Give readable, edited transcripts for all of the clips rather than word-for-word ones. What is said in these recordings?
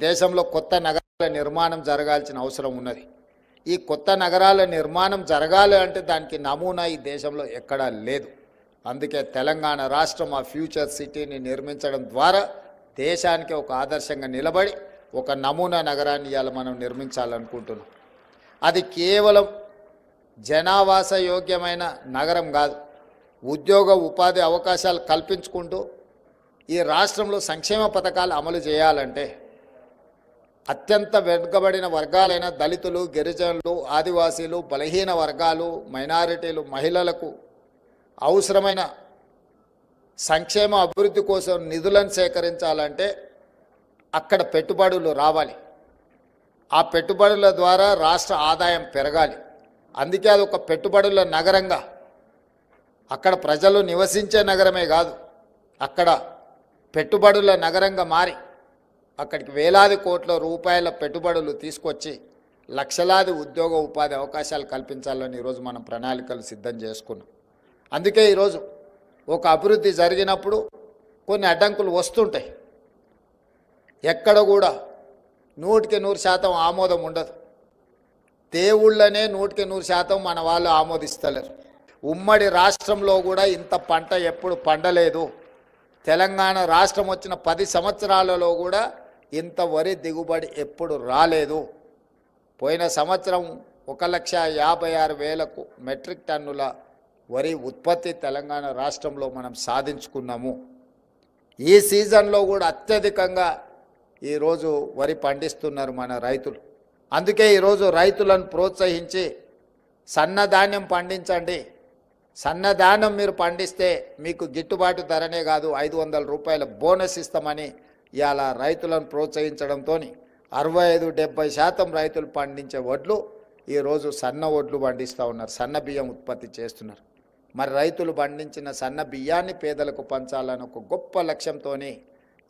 దేశంలో కొత్త నగరాల నిర్మాణం జరగాల్సిన అవసరం ఉన్నది. ఈ కొత్త నగరాల నిర్మాణం జరగాలి అంటే దానికి నమూనా ఈ దేశంలో ఎక్కడా లేదు. అందుకే తెలంగాణ రాష్ట్రం ఆ ఫ్యూచర్ సిటీని నిర్మించడం ద్వారా దేశానికి ఒక ఆదర్శంగా నిలబడి ఒక నమూనా నగరాన్ని ఇవాళ మనం నిర్మించాలనుకుంటున్నాం. అది కేవలం జనావాస యోగ్యమైన నగరం కాదు, ఉద్యోగ ఉపాధి అవకాశాలు కల్పించుకుంటూ ఈ రాష్ట్రంలో సంక్షేమ పథకాలు అమలు చేయాలంటే అత్యంత వెనుకబడిన వర్గాలైన దళితులు, గిరిజనులు, ఆదివాసీలు, బలహీన వర్గాలు, మైనారిటీలు, మహిళలకు అవసరమైన సంక్షేమ అభివృద్ధి కోసం నిధులను సేకరించాలంటే అక్కడ పెట్టుబడులు రావాలి. ఆ పెట్టుబడుల ద్వారా రాష్ట్ర ఆదాయం పెరగాలి. అందుకే అది ఒక పెట్టుబడుల నగరంగా, అక్కడ ప్రజలు నివసించే నగరమే కాదు, అక్కడ పెట్టుబడుల నగరంగా మారి అక్కడికి వేలాది కోట్ల రూపాయల పెట్టుబడులు తీసుకొచ్చి లక్షలాది ఉద్యోగ ఉపాధి అవకాశాలు కల్పించాలని ఈరోజు మనం ప్రణాళికలు సిద్ధం చేసుకున్నాం. అందుకే ఈరోజు ఒక అభివృద్ధి జరిగినప్పుడు కొన్ని అడ్డంకులు వస్తుంటాయి. ఎక్కడ కూడా 100% ఆమోదం ఉండదు. దేవుళ్ళనే 100% మన వాళ్ళు ఆమోదిస్తలేరు. ఉమ్మడి రాష్ట్రంలో కూడా ఇంత పంట ఎప్పుడు పండలేదు. తెలంగాణ రాష్ట్రం వచ్చిన 10 సంవత్సరాలలో కూడా ఇంత వరి దిగుబడి ఎప్పుడు రాలేదు. పోయిన సంవత్సరం 1,56,000 మెట్రిక్ టన్నుల వరి ఉత్పత్తి తెలంగాణ రాష్ట్రంలో మనం సాధించుకున్నాము. ఈ సీజన్లో కూడా అత్యధికంగా ఈరోజు వరి పండిస్తున్నారు మన రైతులు. అందుకే ఈరోజు రైతులను ప్రోత్సహించి సన్నధాన్యం పండించండి, సన్నధాన్యం మీరు పండిస్తే మీకు గిట్టుబాటు ధరనే కాదు 500 రూపాయల బోనస్ ఇస్తామని ఇవాళ రైతులను ప్రోత్సహించడంతో 65-70% రైతులు పండించే వడ్లు ఈరోజు సన్న వడ్లు పండిస్తూ ఉన్నారు, సన్న బియ్యం ఉత్పత్తి చేస్తున్నారు. మరి రైతులు పండించిన సన్న బియ్యాన్ని పేదలకు పంచాలని ఒక గొప్ప లక్ష్యంతో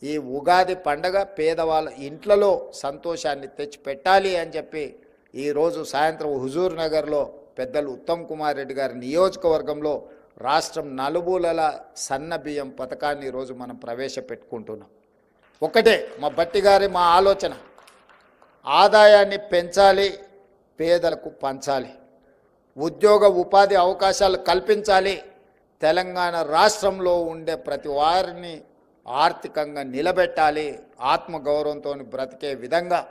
ఈ ఉగాది పండగ పేదవాళ్ళ ఇంట్లలో సంతోషాన్ని తెచ్చి పెట్టాలి అని చెప్పి ఈరోజు సాయంత్రం హుజూర్ నగర్లో పెద్దలు ఉత్తమ్ కుమార్ రెడ్డి గారి నియోజకవర్గంలో రాష్ట్రం నలుమూలల సన్న బియ్యం పథకాన్ని ఈరోజు మనం ప్రవేశపెట్టుకుంటున్నాం. ఒకటే మా బట్టి గారి మా ఆలోచన, ఆదాయాన్ని పెంచాలి, పేదలకు పంచాలి, ఉద్యోగ ఉపాధి అవకాశాలు కల్పించాలి, తెలంగాణ రాష్ట్రంలో ఉండే ప్రతి వారిని ఆర్థికంగా నిలబెట్టాలి, ఆత్మగౌరవంతో బ్రతికే విధంగా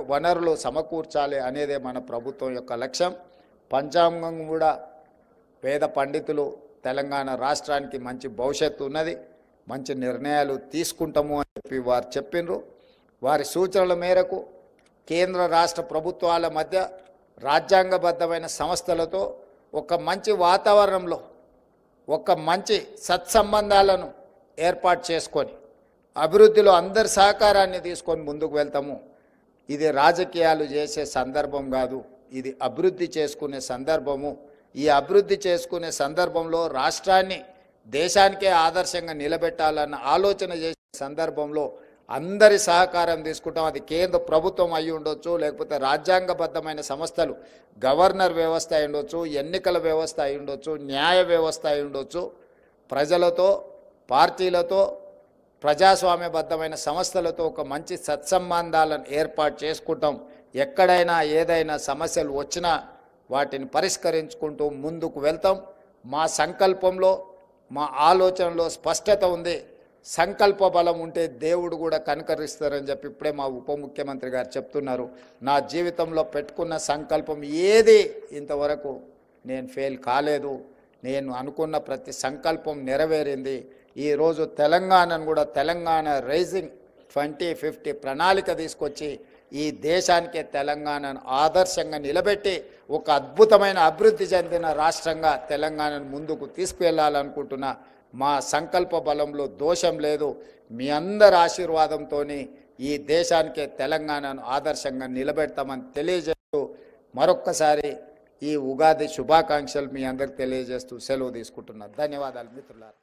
వనరులు సమకూర్చాలి అనేదే మన ప్రభుత్వం యొక్క లక్ష్యం. పంచాంగం కూడా పేద పండితులు తెలంగాణ రాష్ట్రానికి మంచి భవిష్యత్తు ఉన్నది, మంచి నిర్ణయాలు తీసుకుంటాము అని చెప్పి వారు చెప్పినారు. వారి సూచనల మేరకు కేంద్ర రాష్ట్ర ప్రభుత్వాల మధ్య రాజ్యాంగబద్ధమైన సంస్థలతో ఒక మంచి వాతావరణంలో ఒక మంచి సత్సంబంధాలను ఏర్పాటు చేసుకొని అభివృద్ధిలో అందరి సహకారాన్ని తీసుకొని ముందుకు వెళ్తాము. ఇది రాజకీయాలు చేసే సందర్భం కాదు, ఇది అభివృద్ధి చేసుకునే సందర్భము. ఈ అభివృద్ధి చేసుకునే సందర్భంలో రాష్ట్రాన్ని దేశానికే ఆదర్శంగా నిలబెట్టాలన్న ఆలోచన చేసే సందర్భంలో అందరి సహకారం తీసుకుంటాం. అది కేంద్ర ప్రభుత్వం అయి ఉండొచ్చు, లేకపోతే రాజ్యాంగబద్ధమైన సంస్థలు, గవర్నర్ వ్యవస్థ అయి ఉండొచ్చు, ఎన్నికల వ్యవస్థ అయి ఉండొచ్చు, న్యాయ వ్యవస్థ అయి ఉండొచ్చు, ప్రజలతో, పార్టీలతో, ప్రజాస్వామ్యబద్ధమైన సంస్థలతో ఒక మంచి సత్సంబంధాలను ఏర్పాటు చేసుకుంటాం. ఎక్కడైనా ఏదైనా సమస్యలు వచ్చినా వాటిని పరిష్కరించుకుంటూ ముందుకు వెళ్తాం. మా సంకల్పంలో, మా ఆలోచనలో స్పష్టత ఉంది. సంకల్ప బలం ఉంటే దేవుడు కూడా కనుకరిస్తారని చెప్పి ఇప్పుడే మా ఉప ముఖ్యమంత్రి గారు చెప్తున్నారు. నా జీవితంలో పెట్టుకున్న సంకల్పం ఏది ఇంతవరకు నేను ఫెయిల్ కాలేదు. నేను అనుకున్న ప్రతి సంకల్పం నెరవేరింది. ఈరోజు తెలంగాణను కూడా తెలంగాణ రైజింగ్ 2050 ప్రణాళిక తీసుకొచ్చి ఈ దేశానికే తెలంగాణను ఆదర్శంగా నిలబెట్టి ఒక అద్భుతమైన అభివృద్ధి చెందిన రాష్ట్రంగా తెలంగాణను ముందుకు తీసుకువెళ్ళాలనుకుంటున్నా. మా సంకల్ప బలంలో దోషం లేదు. మీ అందరి ఆశీర్వాదంతో ఈ దేశానికే తెలంగాణను ఆదర్శంగా నిలబెడతామని తెలియజేస్తూ మరొక్కసారి ఈ ఉగాది శుభాకాంక్షలు మీ అందరికి తెలియజేస్తూ సెలవు తీసుకుంటున్నా. ధన్యవాదాలు మిత్రులారా.